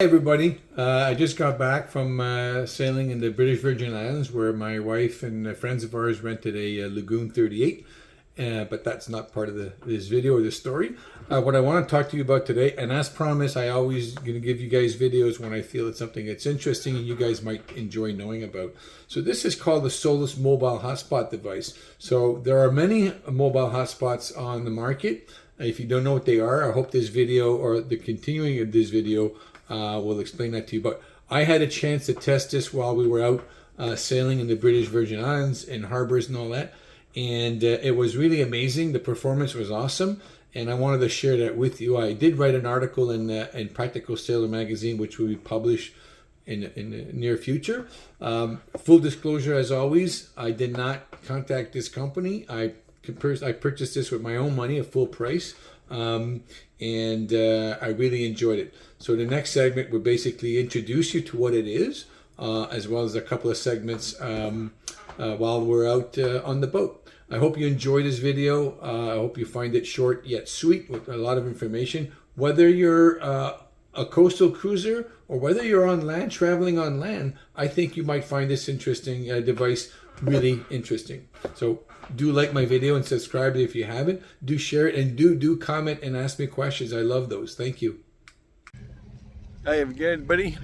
Hi everybody, I just got back from sailing in the British Virgin Islands where my wife and friends of ours rented a Lagoon 38, but that's not part of this video or this story. What I want to talk to you about today, and as promised, I always going to give you guys videos when I feel it's something that's interesting and you guys might enjoy knowing about. So this is called the Solus mobile hotspot device. So there are many mobile hotspots on the market. If you don't know what they are, I hope this video or the continuing of this video we'll explain that to you. But I had a chance to test this while we were out sailing in the British Virgin Islands in harbors and all that. And it was really amazing. The performance was awesome. And I wanted to share that with you. I did write an article in Practical Sailor magazine, which will be published in the near future. Full disclosure, as always, I did not contact this company. I purchased this with my own money, at full price. And I really enjoyed it. So the next segment will basically introduce you to what it is, as well as a couple of segments while we're out on the boat. I hope you enjoy this video. I hope you find it short yet sweet with a lot of information. Whether you're a coastal cruiser or whether you're on land, traveling on land, I think you might find this interesting device really interesting. So do like my video and subscribe if you haven't. Do share it and do comment and ask me questions. I love those. Thank you. Hi again, buddy.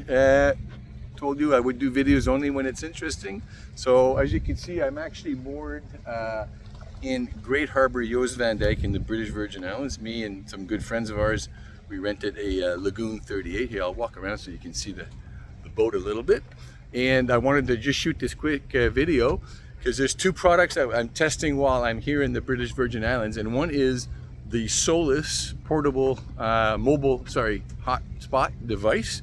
Told you I would do videos only when it's interesting. So as you can see, I'm actually moored in Great Harbor, Joost Van Dyke in the British Virgin Islands. Me and some good friends of ours, we rented a Lagoon 38. Here, I'll walk around so you can see the boat a little bit. And I wanted to just shoot this quick video because there's two products that I'm testing while I'm here in the British Virgin Islands, and one is the Solus portable hotspot device,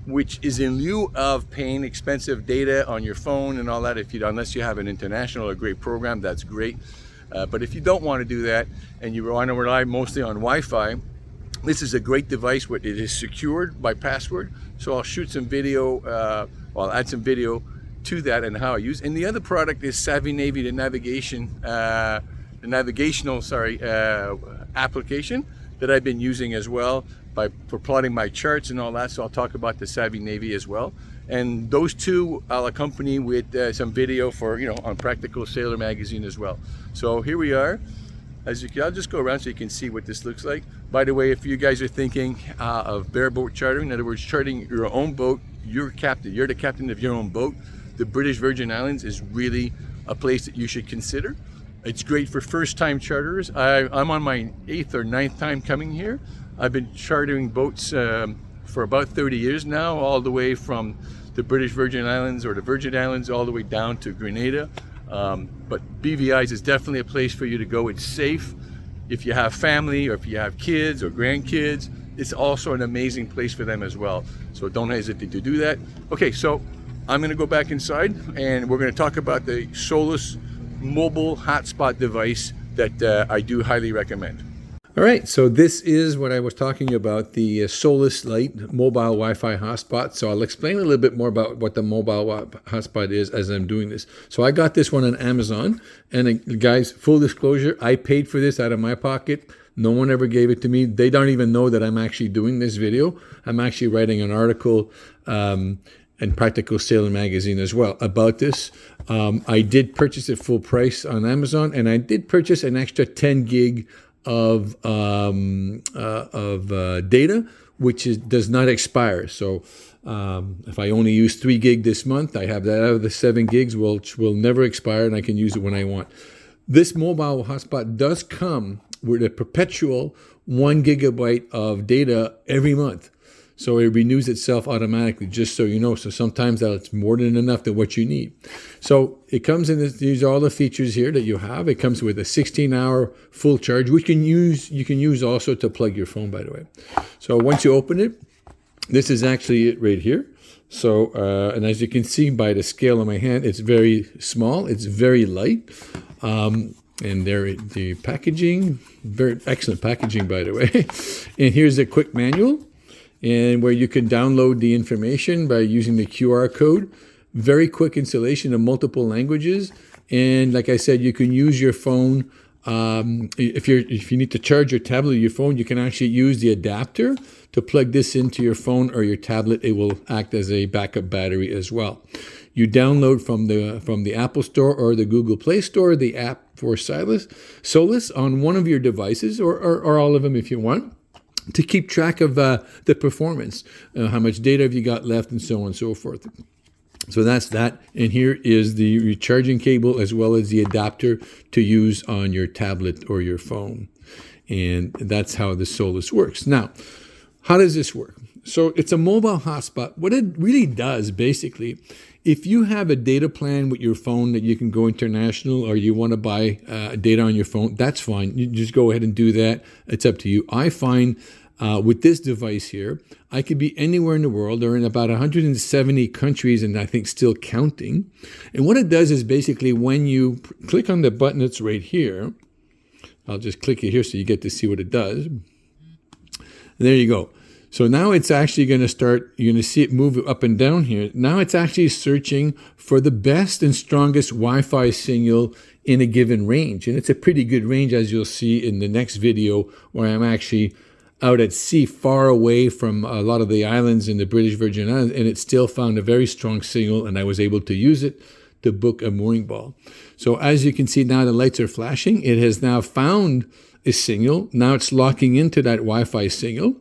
which is in lieu of paying expensive data on your phone and all that. Unless you have an international or great program, that's great. But if you don't want to do that and you want to rely mostly on Wi-Fi, this is a great device. It is secured by password. So I'll shoot some video. I'll add some video to that and how I use. And the other product is Savvy Navy, the navigational application that I've been using as well for plotting my charts and all that. So I'll talk about the Savvy Navy as well. And those two I'll accompany with some video for on Practical Sailor magazine as well. So here we are. I'll just go around so you can see what this looks like. By the way, if you guys are thinking of bareboat chartering, in other words, chartering your own boat, you're the captain of your own boat, the British Virgin Islands is really a place that you should consider. It's great for first-time charterers. I'm on my 8th or 9th time coming here. I've been chartering boats for about 30 years now, all the way from the British Virgin Islands or the Virgin Islands all the way down to Grenada. But BVI's is definitely a place for you to go. It's safe. If you have family or if you have kids or grandkids, it's also an amazing place for them as well. So don't hesitate to do that. Okay, so I'm going to go back inside and we're going to talk about the Solus mobile hotspot device that I do highly recommend. All right, so this is what I was talking about, the Solus Lite mobile Wi-Fi hotspot. So I'll explain a little bit more about what the mobile hotspot is as I'm doing this. So I got this one on Amazon, and guys, full disclosure, I paid for this out of my pocket. No one ever gave it to me. They don't even know that I'm actually doing this video. I'm actually writing an article in Practical Sailor magazine as well about this. I did purchase it full price on Amazon, and I did purchase an extra 10 gig of data, which does not expire. So if I only use 3 gig this month, I have that out of the 7 gigs, which will never expire, and I can use it when I want. This mobile hotspot does come with a perpetual 1 gigabyte of data every month. So it renews itself automatically, just so you know. So sometimes that's more than enough than what you need. So it comes in these are all the features here that you have. It comes with a 16-hour full charge, which you can use also to plug your phone, by the way. So once you open it, this is actually it right here. So and as you can see by the scale of my hand, it's very small. It's very light. And there, the packaging, very excellent packaging, by the way. And here's a quick manual, and where you can download the information by using the QR code. Very quick installation of multiple languages. And like I said, you can use your phone If you need to charge your tablet or your phone, you can actually use the adapter to plug this into your phone or your tablet. It will act as a backup battery as well. You download from the Apple Store or the Google Play Store the app for Solus on one of your devices, or all of them if you want, to keep track of the performance, how much data have you got left, and so on and so forth. So that's that. And here is the recharging cable as well as the adapter to use on your tablet or your phone. And that's how the Solus works. Now, how does this work? So it's a mobile hotspot. What it really does, basically, if you have a data plan with your phone that you can go international, or you want to buy data on your phone, that's fine. You just go ahead and do that. It's up to you. I find with this device here, I could be anywhere in the world, or in about 170 countries, and I think still counting. And what it does is basically when you click on the button that's right here, I'll just click it here so you get to see what it does. And there you go. So now it's actually going to start, you're going to see it move up and down here. Now it's actually searching for the best and strongest Wi-Fi signal in a given range. And it's a pretty good range, as you'll see in the next video, where I'm actually out at sea, far away from a lot of the islands in the British Virgin Islands, and it still found a very strong signal, and I was able to use it to book a mooring ball. So as you can see now, the lights are flashing. It has now found a signal. Now it's locking into that Wi-Fi signal.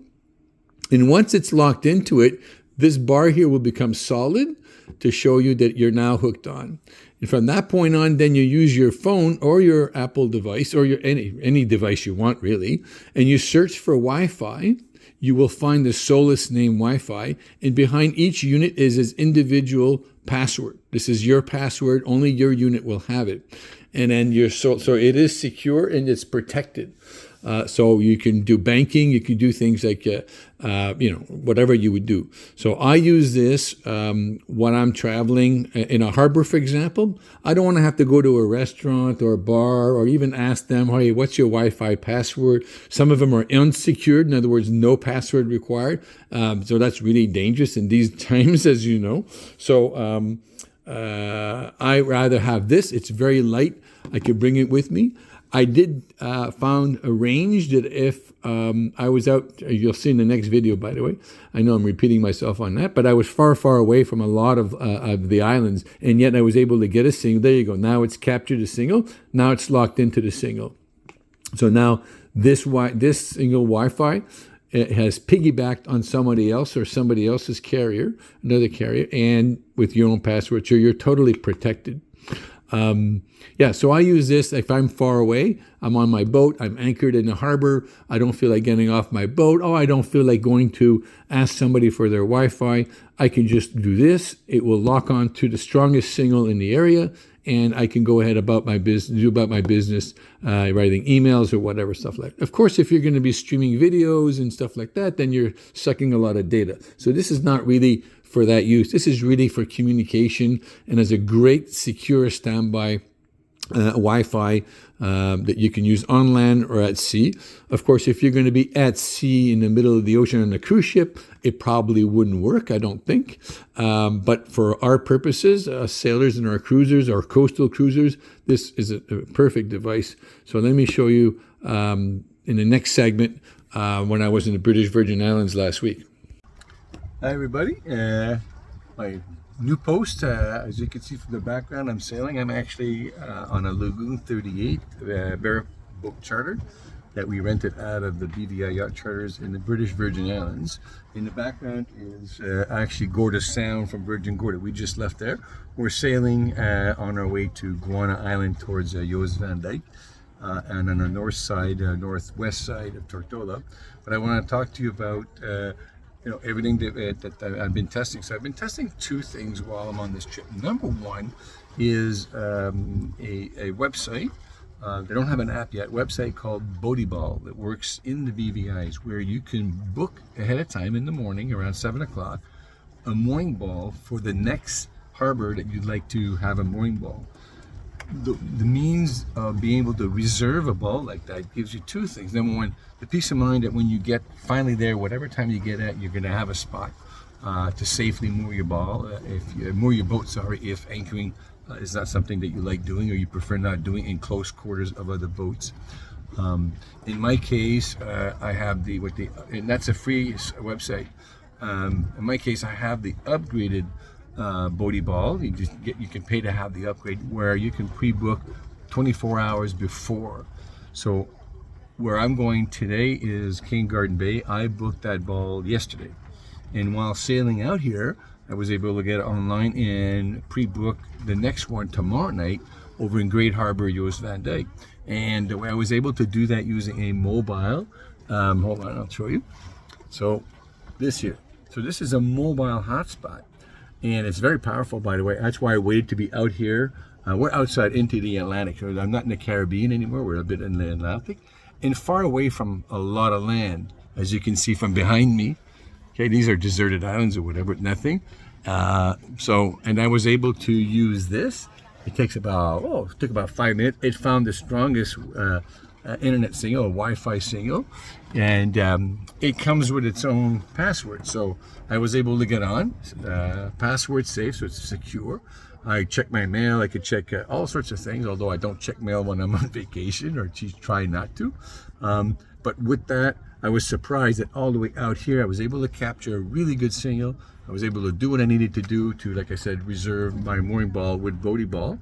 And once it's locked into it, this bar here will become solid to show you that you're now hooked on. And from that point on, then you use your phone or your Apple device, or your any device you want really, and you search for Wi-Fi. You will find the Solus name Wi-Fi, and behind each unit is its individual password. This is your password. Only your unit will have it. And then so it is secure and it's protected. So you can do banking, you can do things like, whatever you would do. So I use this when I'm traveling in a harbor, for example. I don't want to have to go to a restaurant or a bar or even ask them, hey, what's your Wi-Fi password? Some of them are unsecured. In other words, no password required. So that's really dangerous in these times, as you know. So I rather have this. It's very light. I could bring it with me. I did found arranged that if I was out, you'll see in the next video, by the way, I know I'm repeating myself on that, but I was far, far away from a lot of the islands, and yet I was able to get a signal. There you go. Now it's captured a signal. Now it's locked into the signal. So now this single Wi-Fi, it has piggybacked on somebody else or somebody else's carrier, another carrier, and with your own password, so you're totally protected. So I use this if I'm far away. I'm on my boat. I'm anchored in the harbor. I don't feel like getting off my boat. I don't feel like going to ask somebody for their Wi-Fi. I can just do this. It will lock on to the strongest signal in the area, and I can go ahead about my business, writing emails or whatever stuff like that. Of course, if you're going to be streaming videos and stuff like that, then you're sucking a lot of data. So this is not really for that use. This is really for communication, and as a great secure standby Wi-Fi that you can use on land or at sea. Of course, if you're going to be at sea in the middle of the ocean on a cruise ship, it probably wouldn't work, I don't think. But for our purposes, sailors and our cruisers, our coastal cruisers, this is a perfect device. So let me show you in the next segment when I was in the British Virgin Islands last week. Hi everybody, my new post, as you can see from the background, I'm sailing. I'm actually on a Lagoon 38 bareboat charter that we rented out of the BVI yacht charters in the British Virgin Islands. In the background is actually Gorda Sound from Virgin Gorda. We just left there. We're sailing on our way to Guana Island towards Joos van Dijk. And on the northwest side of Tortola. But I want to talk to you about everything that I've been testing. So I've been testing two things while I'm on this trip. Number one is a website. They don't have an app yet. Website called Bodyball that works in the BVIs, where you can book ahead of time in the morning around 7 o'clock a mooring ball for the next harbor that you'd like to have a mooring ball. The means of being able to reserve a ball like that gives you two things. Number one, the peace of mind that when you get finally there, whatever time you get at, you're going to have a spot. to safely moor your moor your boat, if anchoring is not something that you like doing or you prefer not doing in close quarters of other boats. In my case, I have and that's a free website. In my case, I have the upgraded Bodie ball. You can pay to have the upgrade where you can pre-book 24 hours before. So where I'm going today is King Garden Bay. I booked that ball yesterday, and while sailing out here, I was able to get it online and pre-book the next one tomorrow night over in Great Harbor, Joost Van Dyke. And I was able to do that using a mobile. Hold on, I'll show you. So this is a mobile hotspot, and it's very powerful, by the way. That's why I waited to be out here. We're outside into the Atlantic, so I'm not in the Caribbean anymore. We're a bit in the Atlantic and far away from a lot of land, as you can see from behind me. Okay, these are deserted islands or whatever, nothing. And I was able to use this. It took about 5 minutes. It found the strongest internet signal, a Wi-Fi signal, and it comes with its own password. So I was able to get on, password safe, so it's secure. I check my mail. I could check all sorts of things, although I don't check mail when I'm on vacation, or try not to. But with that, I was surprised that all the way out here, I was able to capture a really good signal. I was able to do what I needed to do to, like I said, reserve my mooring ball with Bodie ball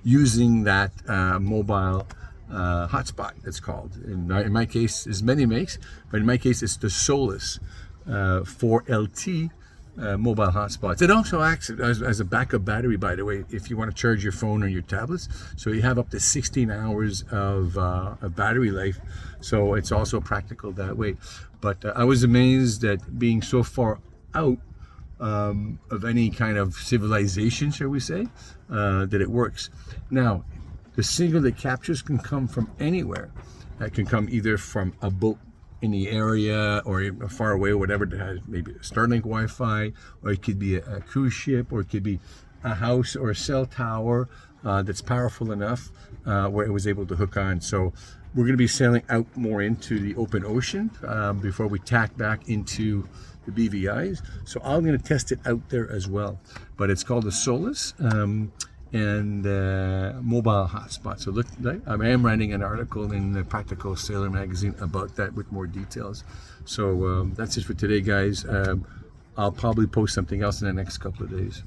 using that mobile hotspot, it's called. In my case, there's many makes, but in my case, it's the Solus 4LT mobile hotspots. It also acts as a backup battery, by the way, if you want to charge your phone or your tablets. So you have up to 16 hours of battery life. So it's also practical that way. But I was amazed at being so far out of any kind of civilization, shall we say, that it works. Now, the signal that captures can come from anywhere. It can come either from a boat in the area or far away, whatever, that has maybe a Starlink Wi-Fi, or it could be a cruise ship, or it could be a house or a cell tower that's powerful enough where it was able to hook on. So we're going to be sailing out more into the open ocean before we tack back into the BVIs. So I'm going to test it out there as well. But it's called the Solus and mobile hotspot. So look, I am writing an article in the Practical Sailor magazine about that with more details. So that's it for today, guys. I'll probably post something else in the next couple of days.